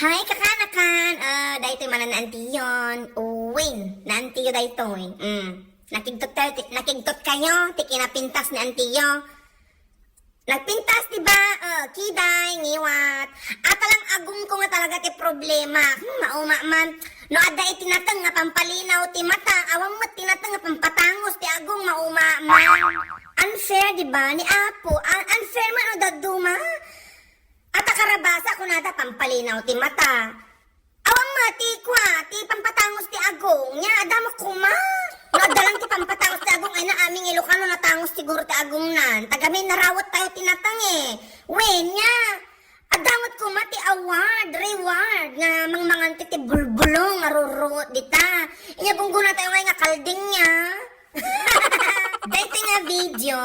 Hi, kakanakan. Daytoy manan na antiyon. Uwin, na antiyo daytoy. Nakigtot kayo, tikinapintas ni antiyo. Nagpintas, diba? Kiday, ngiwat. Atalang agong ko nga talaga ti problema. Mauma man. No, ada itinatang nga pampalinaw ti mata. Awang mat tinatang nga pampatangos ti agong mauma man. Unfair, diba? Ni Apo. Unfair man o daduma. At akarabasa ko nada pampalinaw ti mata. Awang mati kwa, ti pampatangos ti agong. Nya, adama kuma. No, adalang ti pampatangos ti agong ay na aming Ilocano natangos siguro ti agong nan. Tagamin narawat tayo tinatang eh. Wen nya, adamot kuma ti award, reward nga mangmangan ti bulbulong arurungot dita. Inya bungguna tayo nga kalding nya. Dahil nga video,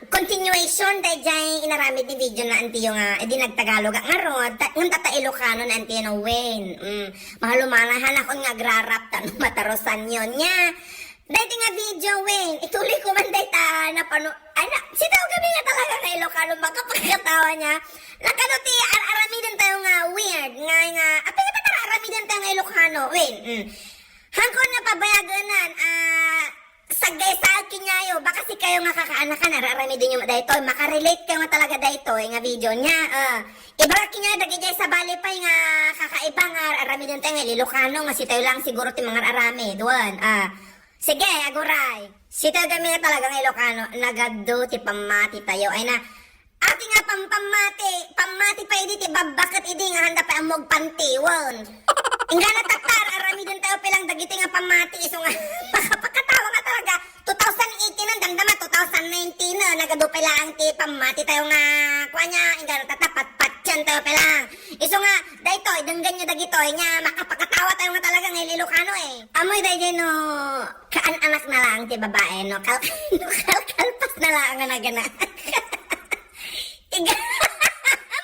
continuation dahil dyan inaramid ni video na antiyo nga, edi nagtagalog nga ron, ngang tata Ilocano na antiyo na wen. Mahalumanahan ako nga grarap tan matarosan yun nya. Dahil nga video wen, ituloy ko man dahil ta napano, ay na, sitaw kami nga talaga na Ilocano, baka pagkatawa niya. Nakano ti, aramidan tayo nga weird, nga, apay nga tata aramidan tayo nga Ilocano, wen. Hangkon nga pabayaganan, sagay sa akin nyayo, baka si kayo nga kakaanakan, nararami din yung dahito, makarelate kayo nga talaga dahito, nga video niya, ibarat kinyo, dagigay sa bali pa, nga kakaiba nga, arami din tayo nga, Ilocano, nga si tayo lang siguro ti mga arami, doon, sige, aguray, si tayo kami nga talaga nga Ilocano, nagado ti pamati tayo, ay na, ati nga pamati pa idi ti babakit idi nga handa pa amog pantiwon. Ingga na tatar, arami din tayo pilang dagiti nga pamati, iso nga, makapagkatawa nga talaga, 2018 ang damdama, 2019 na, nagadupay lang ti pamati tayo nga, kuha niya, ingga na tatapat-pat yan tayo pilang. Iso nga, dahito, idanggan nyo dagitoy nga, makapagkatawa tayo nga talaga nga Ilocano eh. Amoy dahil no, kaan-anak na lang ti babae, no, kalpas na lang nga naganak.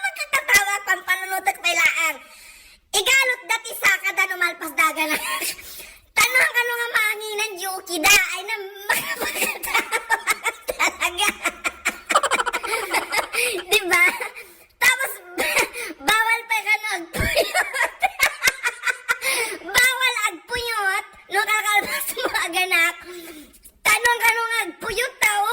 Magkakatawa pang panunutok pa ilaan. Igalot dati sa kada numalpas daga na. Tanong ano nga maanginan Yuki da ay na makapagkatawa talaga. Diba? Tapos bawal pa ka agpuyot. Bawal agpuyot. No kakalpas mo aganak. Tanong ka nung agpuyot tao.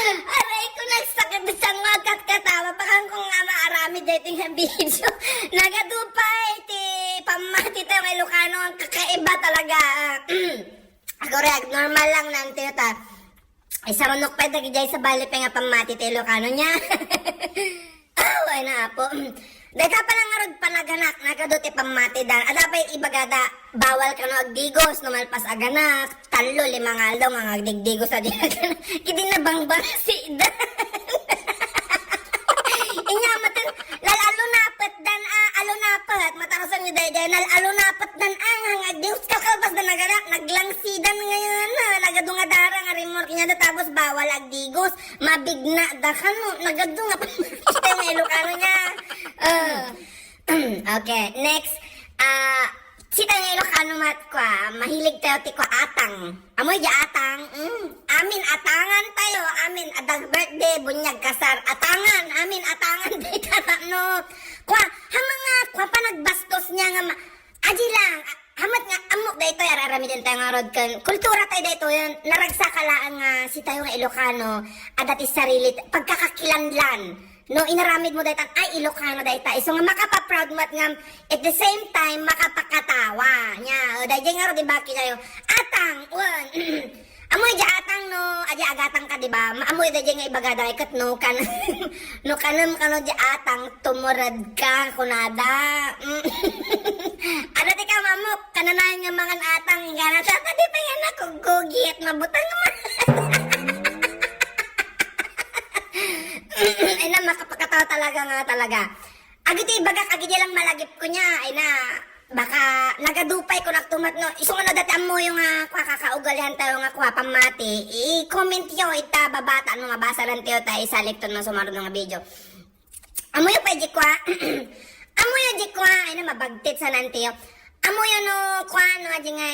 Aray ko nagsakit bisang magkatawa pakang kung nga maarami dating ang video. Nagadupay ti pamati tayo ng Ilocano ang kakaiba talaga. Correct, normal lang nang tiyota. Isa runok pa dagijay sa bali pa nga pamati tayo Ilocano niya. Ay na po. Dahil ka palang nga rod panaganak, nagaduti pamati dan. Adapay ibagada, bawal ka no agdigos, numalpas aganak, talo, limang aldaw nga agdigdigos sa dinaganak. Kiti na bangbang si Dan. Inyamatin, lalalo napat dan, alo napat, matarasan nyo dahil, alo napat dan, agdigos kakalpas dan naganak, naglangsidan ngayon, nagadungadara nga remork niya da, tapos bawal agdigos, mabigna da ka no, nagadunga pa, ito yung Ilocano niya. Okay, next. Sita nga Ilocano mat kwa, mahilig tayo ti kwa atang. Amoy di atang. Amin atangan tayo. Amin adag birthday, bunyag kasar. Atangan. Amin atangan day tata no. Kwa, hamang nga, kwa pa nagbastos niya nga aji lang. Hamat nga, amok da ito, ararami din tayo nga rod kan. Kultura tayo da ito, yun, naragsakalaan nga si tayo nga Ilocano, adati sarili, pagkakakilanlan. No, inaramid mo daytan, ay Ilocano dayta. So nga makapaproud mo at nga, at the same time, makapagkatawa. Nya, dahil nga ro, diba, kinayo, atang, wan, amoy di atang, no, adi agatang ka, diba? Amoy dahil nga ibagada, ikat, no, no, kanam, di atang, tumurad ka, kunada. Ano di ka, mamok, kananayan nga mga atang, gana, di pa yan ako, gugit, mabutang naman. Ay na, makapagkatawa talaga. Agiti bagak, agiti lang malagip ko niya. Ay na, baka nagadupay ko naktumat no. Iso nga dati mo yung kakakaugalihan tayo nga kwa pamati. I-comment yo, babata ano nga basa lang tayo tayo isalit to ng sumarod ng video. Amo yung pa kwa. Amo yung kwa. Ay na, mabagtit sa nantiyo. Amo yung no, kwa no, adi nga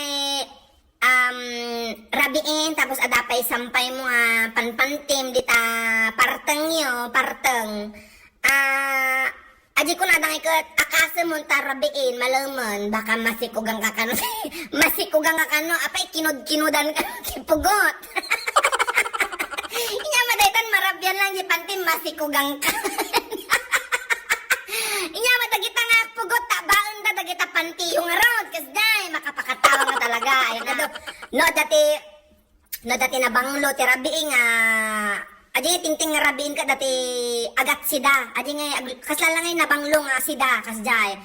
rabiin tapos adapay sampay mo panpantim dita parteng aji ko na dang ikat akasa mo ta rabiin malaman baka masikugang kakano masikugang kakano apay kinod-kinodan ka kipugot inya madaitan marabyan lang di pantim masikugang ka inya madagita nga pugot ta baon ta dagita panti yung road kasday makapakatawa nga talaga ayun na do no dati na banglo ti rabiin nga aji tingting nga rabiin ka dati agat sida aji nga kaslalangay na banglo nga sida kasday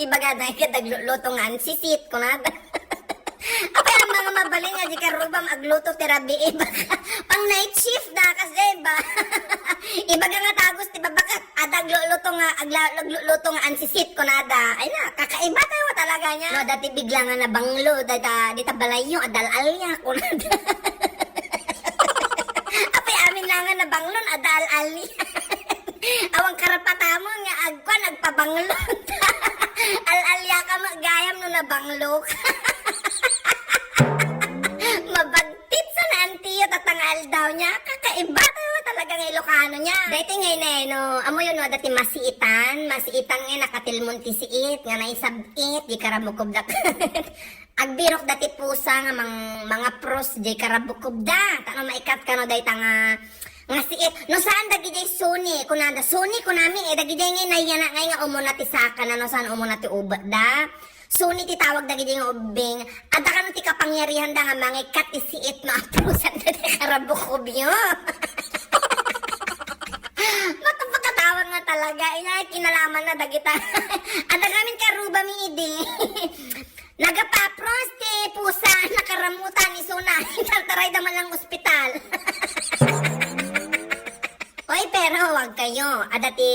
ibaga na ikadagluto nga sisit ko na apay ang mga mabaling aji karubam agluto ti rabiin pang night shift na kasi ba ibaga nga tagos ti babakat adagluto nga agluto nga ansisit ko nada ay na kakaiba tayo talaga niya no dati bigla nga na banglo dita balayo adal-alya ko nada apay amin lang nga na banglon adal-alya awang karapatamo nga agkwan agpabanglon al-alya ka magayam no na banglo mabagtit sa nantiyo tatangal daw niya kakaiba tayo talagang Ilocano niya dati ngayon no amo yun no dati masiitan nga nakatilmon ti siit nga naisabit di karabukob da agbirok dati pusa nga mga pros di karabukob da tano maikat ka no dahil nga siit no saan dagi jay Sony kunada Sony kunami dagi jay ngay nayana ngay nga umuna ti saka na no saan umuna ti ubat da Sony ti tawag dagi jay nga ubing ada ka no ti kapangyarihan da nga mga ikat ti siit no aprosan da di karabukob yun matapakatawag nga talaga ina kinalaman na dagita ada kamin karuba mi idi nagapapros ti pusa nakaramutan ni Suna tartaray daman lang ospital oy pero wag kayo adati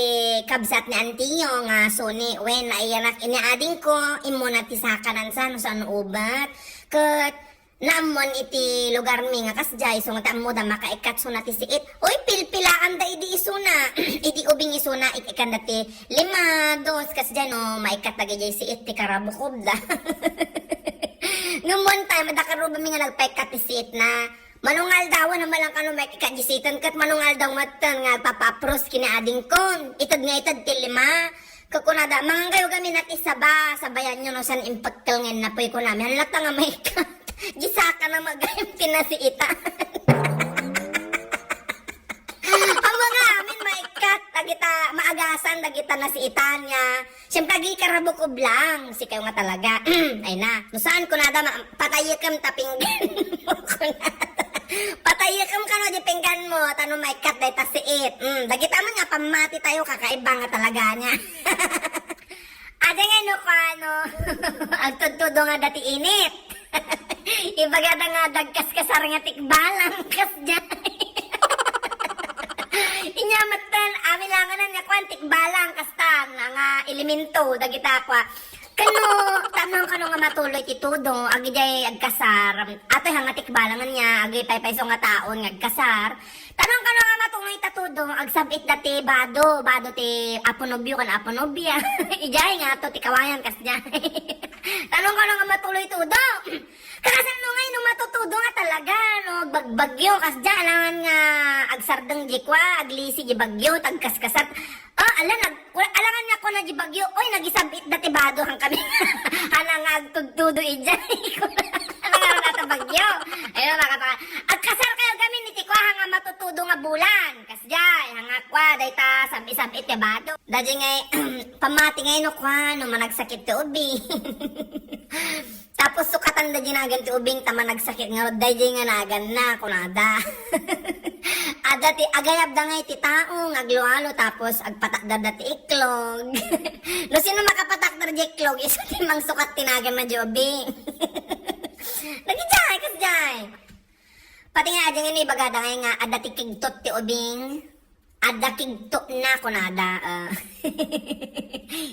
kabsat ni antiyo nga Sony when naiyanak iniading ko imuna ti sakanan saan ubat ket namon iti lugar mi nga kasjay so nga mo da makaikat suna ti siit oy pilpilaan da idi isuna idi ubing isuna ikan dati 5 2 kasjay no maikat dagi jay siit ti karabukob da numon time madakaruba mi nga nagpaikat ti siit na manungal daw na malang kano may kikajisitan kat manungal daw matan nga papapros kinaading kon itad nga itad ti 5 kakunada mga kayo kami nat isaba sabayan nyo no san impaktal ngayon na poy ko namin halata nga may kat gisaka na magayam tinasiita ang mga amin maikat dagita maagasan dagita nasiitan niya siyempre gi karabukob lang si kayo nga talaga ay na no saan kunada patayikam tapinggan mo kunada patayikam ka no di pinggan mo tano maikat day tasiit dagita man nga pamati tayo kakaiba nga talaga niya ada nga no kano ang tudtudo nga dati init ibaga na nga dagkas kasar nga tikbalang kas dyan inyamatan amin lang nga kwan tikbalang kastan nga elemento dagita kwa kano tamang kano nga matuloy titudo agi jay agkasar atoy hanga tikbalangan niya agi paypayso nga taon nga agkasar tanong kano nga matuloy tatudo agsabit dati bado ti aponobyo kan aponobya ijay nga to ti kawayan kas dyan tanong kano nga matuloy tudo kakasan no ngay no matutudo nga talaga no bagbagyo kas dyan alangan nga agsardeng jikwa aglisi di bagyo tagkaskasat alangan nga ko na di bagyo oy nagisabit dati bado hang kami hanang agtudtudo ijay alangan nga bagyo ayun makapaka at kasar kayo kami ni tikwa nga matutudo nga bulan kas dyan hanga kwa dayta sabit ti bado dadya ngay pamati ngay no kwa no managsakit ti ubi tapos sukatan da ginagan ti ubing tama nagsakit nga dayjay nga nagan na kunada ada ti agayab da ngay ti taong aglualo tapos agpatakdar da ti iklog no sino makapatakdar di iklog isa ti mang sukat tinagan na di ubing lagi jay kas jay pati nga adya nga ni bagada ngay nga ada ti kigtot ti ubing ada kigtot na kunada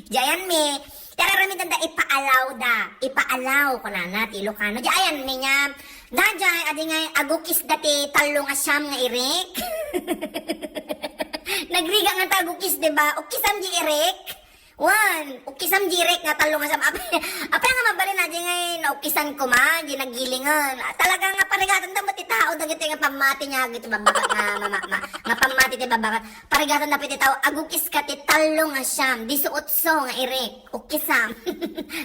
jayan mi Tararami da ipaalaw ko na ti Ilocano. Diyan mi niya. Dajay adi nga agukis dati talong asyam nga irik. Nagriga nga tagukis diba? Ukisam di irik. Ukisam direk nga talo nga sa apay nga mabali na di ngay naukisan ko ma, ginagilingan. Talaga nga parigatan da mati tao dagiti nga pamati niya giti babaka nga pamati ti babaka. Parigatan da piti tao agukis ka ti talo nga siyam, 18 nga irek, ukisam.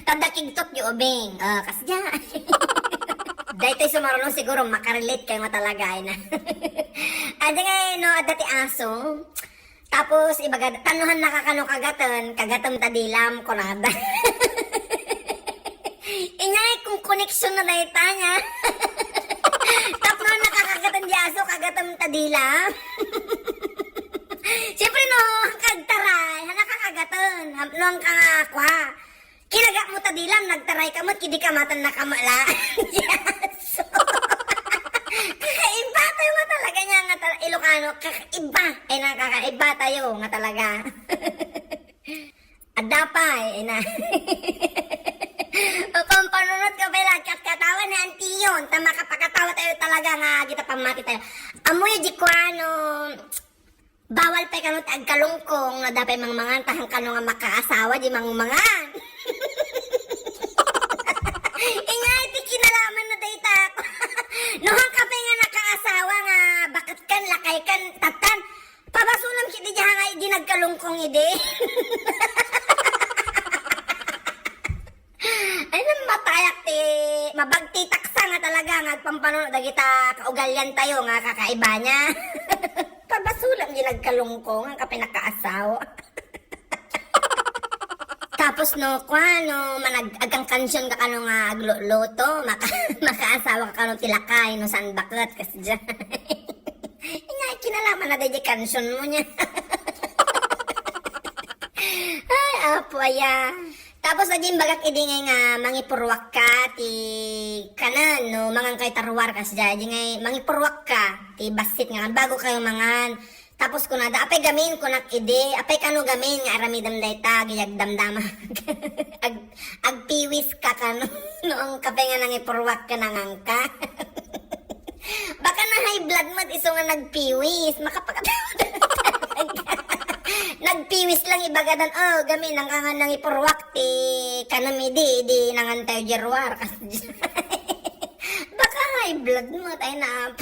Tadakigtot yu ubing. Kasya. Dahito sumarunong siguro makarelate kayo nga talaga ay na. Adi ngay no adati aso. Tapos, ibaga, tanuhan nakakano kagatam tadilam ko nada. Inyay, kung connection na dahita niya. Tapos, nakakagatan di aso, kagatam tadilam. Siyempre, no, kagtaray, nakakagatan, no, ang kangakwa. Kinaga mo tadilam, nagtaray ka mo, kidi ka matan na kamala. Yes. Kakaiba tayo nga talaga niya nga Ilocano. Kakaiba. Ay nakakaiba tayo nga talaga. Adapay. Ay na. O kung panunod ka pala, katawa na antiyon. Tama kapakatawa tayo talaga nga. Kita pamati tayo. Amoy jikwano. Bawal pa kanot agkalungkong na dapay mga tahang kano nga makaasawa di mangumangan. Ingay, ti kinalaman na dayta ako. Nohang kape nga nakaasawa nga, bakit kan, lakay kan, tatan. Pabasulam kiti diya nga, di nagkalungkong ide. Ay, matayak ti, mabagti taksa nga talaga, nga pampano, dagita kaugalyan tayo nga kakaiba niya. Pabasulam di nagkalungkong, ang kape nakaasawa. Tapos no, manag-agang kansyon ka kano nga agluloto, makaasawa ka kano tilakay, no, saan baklat, kasi dyan. Ingay, kinalaman na di kansyon mo niya. Ay, apo, aya. Tapos, aging bagak idingay nga, mangipurwak ka, ti kanan, no, mangang kay tarwar, kasi dyan, ngay, mangipurwak ka, ti basit nga, bago kayo mangan. Tapos ko nada, apay gamin ko nakide, apay kano gamin nga aramidam dayta, giyag damdama. Agpiwis ka kano, noong kape nga nangipurwak ka nangangka. Baka na high blood mo, iso nga nagpiwis, makapagkatawa. Nagpiwis lang ibagadan, gamin ang nga nangipurwak, ti kanamidi, di nangantayo jerwar. Baka high blood mo, tayo na.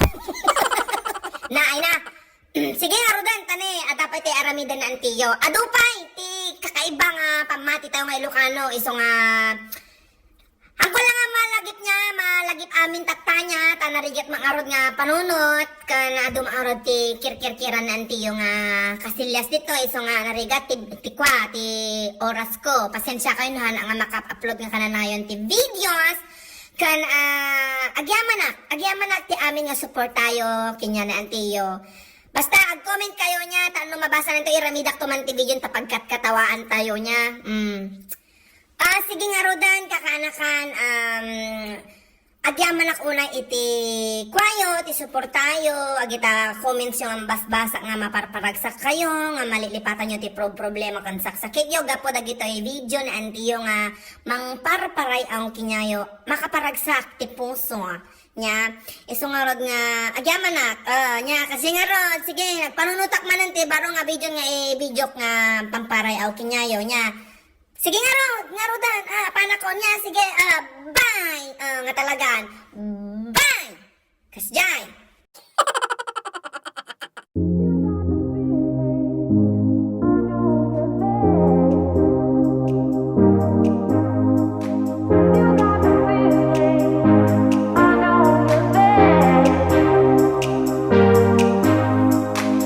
Ay na. Sige nga Rodan, tani, at dapat ti aramidan na antiyo. Adupay, ti kakaiba nga pamati tayo nga Ilocano, iso nga... Ang ko lang nga malagip niya, malagip amin takta niya, tanarigit mangarod nga panunot, ka na dumaarod ti kirkirkiran na antiyo nga kasilyas dito, iso nga narigat ti kwa, ti oras ko. Pasensya kayo nahan nga makap-upload nga kananayon ti videos, kan agyaman ti amin nga support tayo, kinya na antiyo. Basta, ag-comment kayo niya, taano mabasa nito, iramidak to man ti video, tapagkat katawaan tayo niya. Sige nga Rodan, kakanakan, agyaman ak unay iti kwayo, ti support tayo, agita comments yung ambas-basa nga maparparagsak kayo, nga malilipatan nyo ti problema kan saksakit yo, gapo dagito yung video na antiyo nga mangparparay ang kinyayo, makaparagsak ti puso nya. Iso nga rod nga, agyaman nak, nya, kasi nga rod, sige, nagpanunutak man nanti, baro nga video nga video nga pamparay aw kinyayo nya. Sige nga Rodan, panako niya, sige, bye, nga talagan, bye, kasjay.